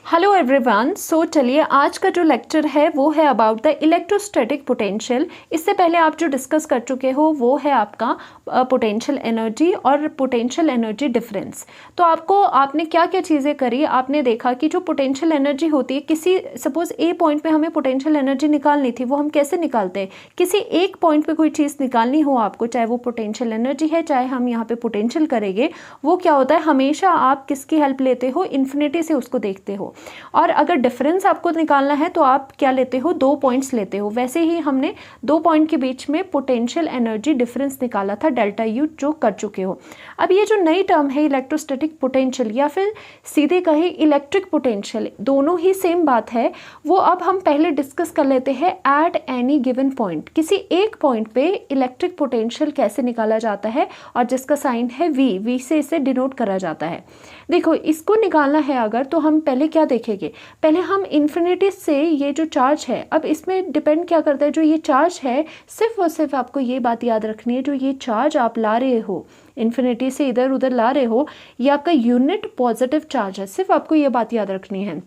Hello everyone. चलिए आज का जो लेक्चर है वो है अबाउट द इलेक्ट्रोस्टैटिक पोटेंशियल। इससे पहले आप जो डिस्कस कर चुके हो वो है आपका पोटेंशियल एनर्जी और पोटेंशियल एनर्जी डिफरेंस। तो आपने क्या क्या चीज़ें करी, आपने देखा कि जो पोटेंशियल एनर्जी होती है, किसी सपोज ए पॉइंट पे हमें पोटेंशियल एनर्जी निकालनी थी, वो हम कैसे निकालते हैं। किसी एक पॉइंट पे कोई चीज़ निकालनी हो आपको, चाहे वो पोटेंशियल एनर्जी है चाहे हम यहाँ पे पोटेंशियल करेंगे, वो क्या होता है, हमेशा आप किसकी हेल्प लेते हो, इन्फिनिटी से उसको देखते हो। और अगर डिफरेंस आपको निकालना है तो आप क्या लेते हो, 2 पॉइंट्स लेते हो। वैसे ही हमने 2 पॉइंट के बीच में पोटेंशियल एनर्जी डिफरेंस निकाला था, डेल्टा यू, जो कर चुके हो। अब ये जो नई टर्म है इलेक्ट्रोस्टैटिक पोटेंशियल या फिर सीधे कहे इलेक्ट्रिक पोटेंशियल, दोनों ही सेम बात है। वो अब हम पहले डिस्कस कर लेते हैं एट एनी गिवन पॉइंट। किसी एक पॉइंट पे इलेक्ट्रिक पोटेंशियल कैसे निकाला जाता है, और जिसका साइन है वी से इसे डिनोट करा जाता है। देखो, इसको निकालना है अगर, तो हम पहले क्या देखेंगे, पहले हम इन्फिनिटी से ये जो चार्ज है, अब इसमें डिपेंड क्या करता है, जो ये चार्ज है, सिर्फ और सिर्फ आपको ये बात याद रखनी है, जो ये चार्ज आप ला रहे हो इन्फिनिटी से इधर उधर ला रहे हो, ये आपका यूनिट पॉजिटिव चार्ज है। सिर्फ आपको ये बात याद रखनी है।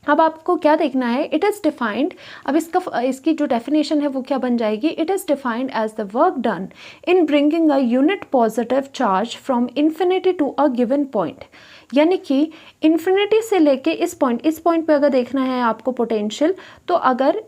अब आपको क्या देखना है, इट इज़ डिफाइंड, अब इसकी जो डेफिनेशन है वो क्या बन जाएगी, it is defined as the work done in bringing a unit positive charge from infinity to a given point. यानी कि इन्फिनिटी से लेके इस पॉइंट पे अगर देखना है आपको पोटेंशियल, तो अगर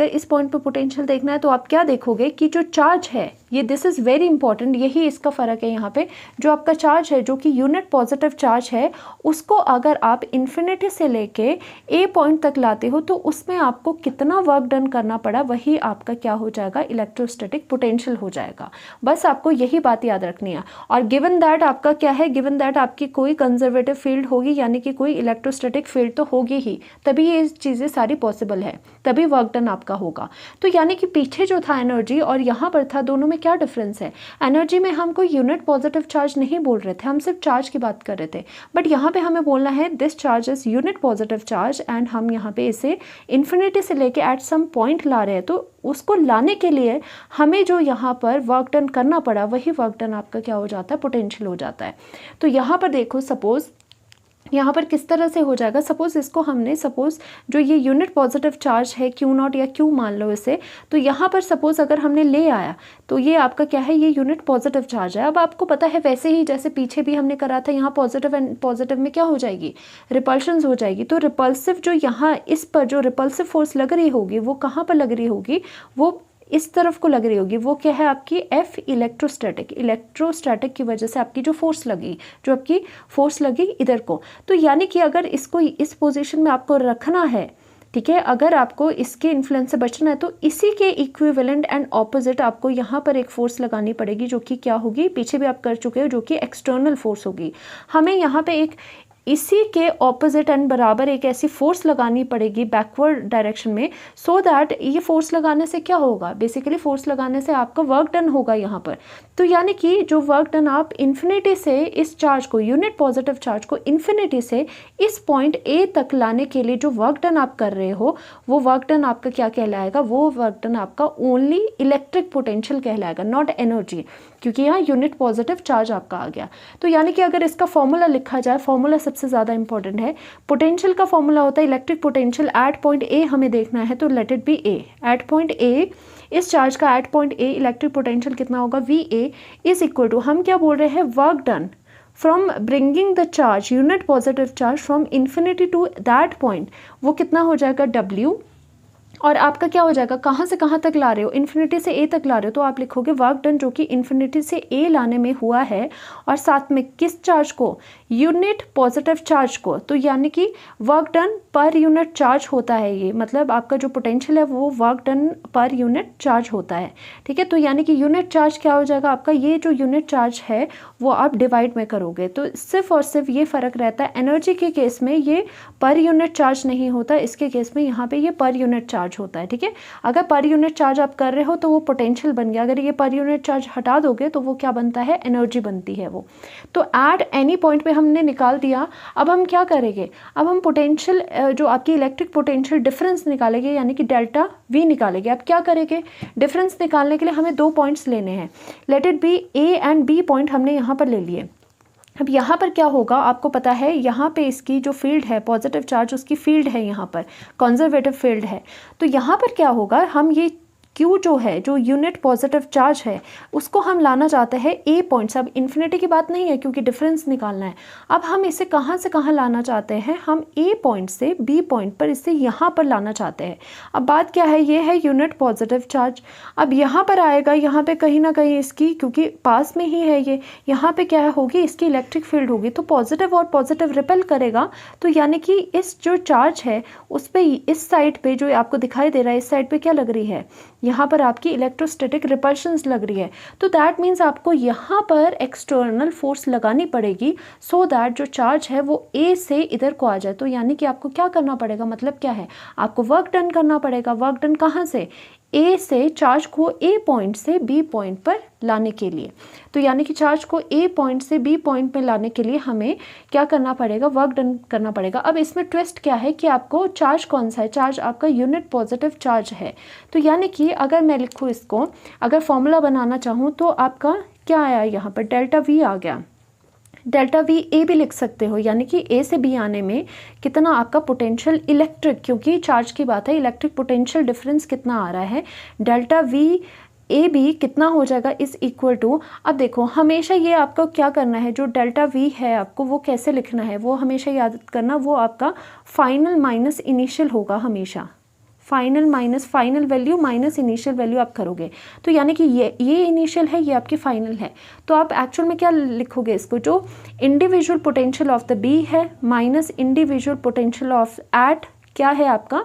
इस पॉइंट पे पोटेंशियल देखना है तो आप क्या देखोगे कि जो चार्ज है, ये दिस इज़ वेरी इंपॉर्टेंट, यही इसका फ़र्क है यहाँ पे। जो आपका चार्ज है, जो कि यूनिट पॉजिटिव चार्ज है, उसको अगर आप इन्फिनिटी से लेके ए पॉइंट तक लाते हो तो उसमें आपको कितना वर्क डन करना पड़ा, वही आपका क्या हो जाएगा, इलेक्ट्रोस्टैटिक पोटेंशियल हो जाएगा। बस आपको यही बात याद रखनी है। और गिवन दैट आपका क्या है, गिवन दैट आपकी कोई कंजर्वेटिव फील्ड होगी, यानी कि कोई इलेक्ट्रोस्टैटिक फील्ड तो होगी ही, तभी ये चीज़ें सारी पॉसिबल है, तभी वर्क डन आपका होगा। तो यानी कि पीछे जो था एनर्जी और यहाँ पर था, दोनों में क्या डिफरेंस है। एनर्जी में हम कोई यूनिट पॉजिटिव चार्ज नहीं बोल रहे थे, हम सिर्फ चार्ज की बात कर रहे थे। बट यहाँ पे हमें बोलना है this charge is unit positive charge, and हम यहाँ पे इसे इन्फिनिटी से लेके एट सम पॉइंट ला रहे हैं। तो उसको लाने के लिए हमें जो यहाँ पर वर्क डन करना पड़ा, वही वर्क डन आपका क्या हो जाता है, पोटेंशियल हो जाता है। तो यहाँ पर देखो, सपोज यहाँ पर किस तरह से हो जाएगा, सपोज इसको हमने, सपोज जो ये यूनिट पॉजिटिव चार्ज है Q0 या Q मान लो इसे, तो यहाँ पर सपोज अगर हमने ले आया तो ये आपका क्या है, ये यूनिट पॉजिटिव चार्ज है। अब आपको पता है, वैसे ही जैसे पीछे भी हमने करा था, यहाँ पॉजिटिव एंड पॉजिटिव में क्या हो जाएगी, रिपल्शंस हो जाएगी। तो रिपल्सिव जो यहाँ इस पर जो रिपल्सिव फोर्स लग रही होगी, वो कहाँ पर लग रही होगी, वो इस तरफ को लग रही होगी। वो क्या है आपकी एफ इलेक्ट्रोस्टैटिक की वजह से आपकी जो फोर्स लगी, जो आपकी फोर्स लगी इधर को। तो यानी कि अगर इसको इस पोजीशन में आपको रखना है, ठीक है, अगर आपको इसके इन्फ्लुएंस से बचना है, तो इसी के इक्विवेलेंट एंड ऑपोजिट आपको यहाँ पर एक फोर्स लगानी पड़ेगी, जो कि क्या होगी, पीछे भी आप कर चुके हो, जो कि एक्सटर्नल फोर्स होगी। हमें यहाँ पे एक इसी के ऑपोजिट एंड बराबर एक ऐसी फोर्स लगानी पड़ेगी बैकवर्ड डायरेक्शन में, सो दैट ये फोर्स लगाने से क्या होगा, बेसिकली फोर्स लगाने से आपका वर्क डन होगा यहाँ पर। तो यानी कि जो वर्क डन आप इन्फिनिटी से इस चार्ज को, यूनिट पॉजिटिव चार्ज को इन्फिनिटी से इस पॉइंट ए तक लाने के लिए जो वर्क डन आप कर रहे हो, वो वर्क डन आपका क्या कहलाएगा, वो वर्क डन आपका ओनली इलेक्ट्रिक पोटेंशियल कहलाएगा, नॉट एनर्जी, क्योंकि यहाँ यूनिट पॉजिटिव चार्ज आपका आ गया। तो यानी कि अगर इसका फॉर्मूला लिखा जाए, फॉर्मूला सबसे ज़्यादा इंपॉर्टेंट है। पोटेंशियल का फॉर्मूला होता है electric potential at point A, हमें देखना है तो let it be A. At point A, इस चार्ज का at point A electric potential कितना होगा, V A is equal to, हम क्या बोल रहे हैं, work done from bringing the charge, unit positive charge from infinity to that point, वो कितना हो जाएगा, डब्ल्यू। और आपका क्या हो जाएगा, कहाँ से कहाँ तक ला रहे हो, इन्फिनिटी से ए तक ला रहे हो, तो आप लिखोगे वर्क डन जो कि इन्फिनिटी से ए लाने में हुआ है, और साथ में किस चार्ज को, यूनिट पॉजिटिव चार्ज को। तो यानी कि work done per unit charge होता है ये, मतलब आपका जो पोटेंशियल है वो work done per unit charge होता है, ठीक है। तो यानी कि यूनिट चार्ज क्या हो जाएगा आपका, ये जो यूनिट चार्ज है वो आप डिवाइड में करोगे, तो सिर्फ और सिर्फ ये फ़र्क रहता है। एनर्जी के केस में ये पर यूनिट चार्ज नहीं होता, इसके केस में यहाँ पे ये पर यूनिट चार्ज होता है, ठीक है। अगर पर यूनिट चार्ज आप कर रहे हो तो वो पोटेंशियल बन गया, अगर ये पर यूनिट चार्ज हटा दोगे तो वो क्या बनता है, एनर्जी बनती है वो। तो एट एनी पॉइंट पे हमने निकाल दिया। अब हम क्या करेंगे, अब हम पोटेंशियल जो आपकी इलेक्ट्रिक पोटेंशियल डिफरेंस निकालेंगे, यानी कि डेल्टा वी निकालेंगे। अब क्या करेंगे, डिफरेंस निकालने के लिए हमें 2 पॉइंट्स लेने हैं, let it be A and B point हमने यहाँ पर ले लिए। अब यहाँ पर क्या होगा, आपको पता है यहाँ पे इसकी जो फील्ड है, पॉजिटिव चार्ज उसकी फील्ड है, यहाँ पर कंजर्वेटिव फील्ड है। तो यहाँ पर क्या होगा, हम ये Q जो है, जो यूनिट पॉजिटिव चार्ज है, उसको हम लाना चाहते हैं A पॉइंट से। अब इन्फिनिटी की बात नहीं है क्योंकि डिफरेंस निकालना है। अब हम इसे कहाँ से कहाँ लाना चाहते हैं, हम A पॉइंट से B पॉइंट पर इसे यहाँ पर लाना चाहते हैं। अब बात क्या है, ये है यूनिट पॉजिटिव चार्ज। अब यहाँ पर आएगा, यहाँ पे कहीं ना कहीं इसकी, क्योंकि पास में ही है ये, यहाँ पे क्या होगी, इसकी इलेक्ट्रिक फील्ड होगी। तो पॉजिटिव और पॉजिटिव रिपेल करेगा। तो यानी कि इस जो चार्ज है उस पर, इस साइड पे जो आपको दिखाई दे रहा है, इस साइड पे क्या लग रही है, यहाँ पर आपकी इलेक्ट्रोस्टैटिक रिपल्शंस लग रही है। तो दैट मीन्स आपको यहाँ पर एक्सटर्नल फोर्स लगानी पड़ेगी सो दैट जो चार्ज है वो ए से इधर को आ जाए। तो यानी कि आपको क्या करना पड़ेगा, मतलब क्या है, आपको वर्क डन करना पड़ेगा। वर्क डन कहाँ से, ए से चार्ज को ए पॉइंट से बी पॉइंट पर लाने के लिए। तो यानी कि चार्ज को ए पॉइंट से बी पॉइंट पे लाने के लिए हमें क्या करना पड़ेगा, वर्क डन करना पड़ेगा। अब इसमें ट्विस्ट क्या है कि आपको चार्ज कौन सा है, चार्ज आपका यूनिट पॉजिटिव चार्ज है। तो यानी कि अगर मैं लिखूँ इसको, अगर फॉर्मूला बनाना चाहूँ तो आपका क्या आया, यहाँ पर डेल्टा वी आ गया। डेल्टा वी ए भी लिख सकते हो, यानी कि ए से बी आने में कितना आपका पोटेंशियल इलेक्ट्रिक, क्योंकि चार्ज की बात है, इलेक्ट्रिक पोटेंशियल डिफरेंस कितना आ रहा है, डेल्टा वी ए बी कितना हो जाएगा, इज इक्वल टू। अब देखो हमेशा ये आपको क्या करना है, जो डेल्टा वी है आपको वो कैसे लिखना है, वो हमेशा याद करना, वो आपका फाइनल माइनस इनिशियल होगा हमेशा। Final value minus initial value आप करोगे। तो यानी कि ये इनिशियल है, ये आपकी फाइनल है। तो आप एक्चुअल में क्या लिखोगे इसको, जो individual potential of the B है minus individual potential of at क्या है आपका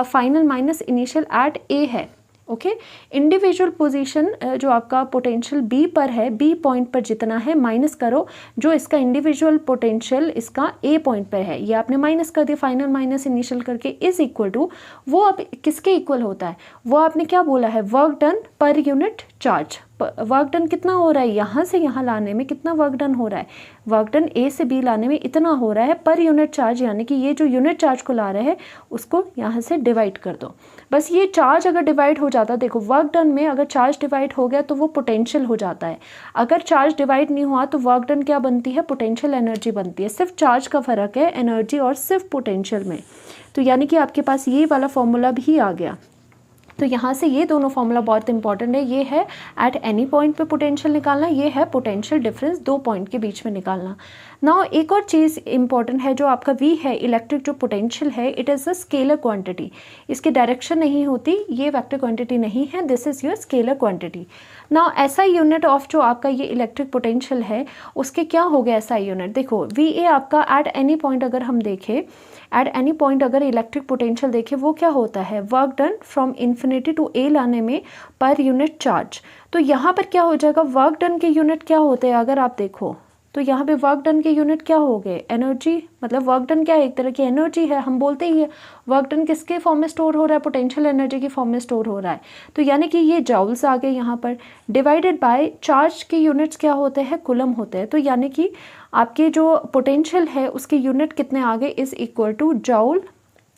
final minus initial at A है। ओके, इंडिविजुअल पोजीशन जो आपका पोटेंशियल बी पर है, बी पॉइंट पर जितना है माइनस करो जो इसका इंडिविजुअल पोटेंशियल इसका ए पॉइंट पर है, ये आपने माइनस कर दिया फाइनल माइनस इनिशियल करके, इज इक्वल टू, वो अब किसके इक्वल होता है, वो आपने क्या बोला है, work done per unit charge. Work done कितना हो रहा है, यहाँ से यहाँ लाने में कितना वर्क डन हो रहा है, वर्क डन ए से बी लाने में इतना हो रहा है पर यूनिट चार्ज, यानी कि ये जो यूनिट चार्ज को ला रहे हैं उसको यहाँ से डिवाइड कर दो। बस ये चार्ज अगर डिवाइड हो जाता, देखो वर्क डन में अगर चार्ज डिवाइड हो गया तो वो पोटेंशियल हो जाता है, अगर चार्ज डिवाइड नहीं हुआ तो वर्क डन क्या बनती है, पोटेंशियल एनर्जी बनती है। सिर्फ चार्ज का फर्क है एनर्जी और सिर्फ पोटेंशियल में। तो यानी कि आपके पास ये वाला फॉर्मूला भी आ गया। तो यहाँ से ये दोनों फॉर्मूला बहुत इंपॉर्टेंट है, ये है एट एनी पॉइंट पे पोटेंशियल निकालना, ये है पोटेंशियल डिफरेंस दो पॉइंट के बीच में निकालना। नाउ एक और चीज़ इंपॉर्टेंट है, जो आपका V है इलेक्ट्रिक जो पोटेंशियल है, it is a scalar quantity, इसकी डायरेक्शन नहीं होती, ये वेक्टर क्वांटिटी नहीं है, this is your scalar quantity. Now ऐसा यूनिट ऑफ जो आपका ये इलेक्ट्रिक पोटेंशियल है उसके क्या हो गया ऐसा यूनिट, देखो VA आपका एट एनी पॉइंट अगर हम देखें, एट एनी पॉइंट अगर इलेक्ट्रिक पोटेंशियल देखें वो क्या होता है, work done from infinity to A लाने में पर यूनिट चार्ज। तो यहाँ पर क्या हो जाएगा, वर्क डन के यूनिट क्या होते हैं अगर आप देखो तो यहाँ पे वर्क डन के यूनिट क्या हो गए, एनर्जी, मतलब वर्क डन क्या है, एक तरह की एनर्जी है, हम बोलते ही है वर्क डन किसके फॉर्म में स्टोर हो रहा है, पोटेंशियल एनर्जी की फॉर्म में स्टोर हो रहा है। तो यानी कि ये जॉल्स आ गए यहाँ पर, डिवाइडेड बाय चार्ज के यूनिट्स क्या होते हैं, कुलम होते हैं। तो यानी कि आपके जो पोटेंशियल है उसके यूनिट कितने आ गए, is equal to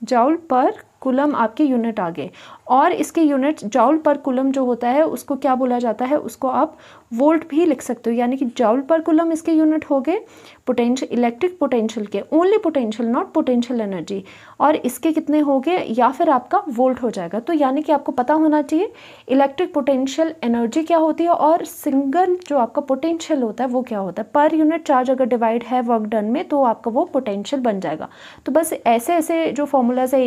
जॉल per coulomb आपके यूनिट आ गए। और इसके यूनिट जॉल पर कुलम जो होता है उसको क्या बोला जाता है, उसको आप वोल्ट भी लिख सकते हो, यानी कि जॉल पर कुलम इसके यूनिट हो गए पोटेंशियल, इलेक्ट्रिक पोटेंशियल के, only potential not potential energy, और इसके कितने हो गए, या फिर आपका वोल्ट हो जाएगा। तो यानी कि आपको पता होना चाहिए इलेक्ट्रिक पोटेंशियल एनर्जी क्या होती है और सिंगल जो आपका पोटेंशियल होता है वो क्या होता है। पर यूनिट चार्ज अगर डिवाइड है वर्क डन में तो आपका वो पोटेंशियल बन जाएगा। तो बस ऐसे ऐसे जो फॉर्मूलाज है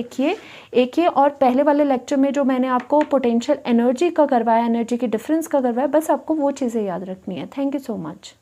एक ये और पहले वाले लेक्चर में जो मैंने आपको पोटेंशियल एनर्जी का करवाया, एनर्जी के डिफरेंस का करवाया, बस आपको वो चीज़ें याद रखनी है। Thank you so much.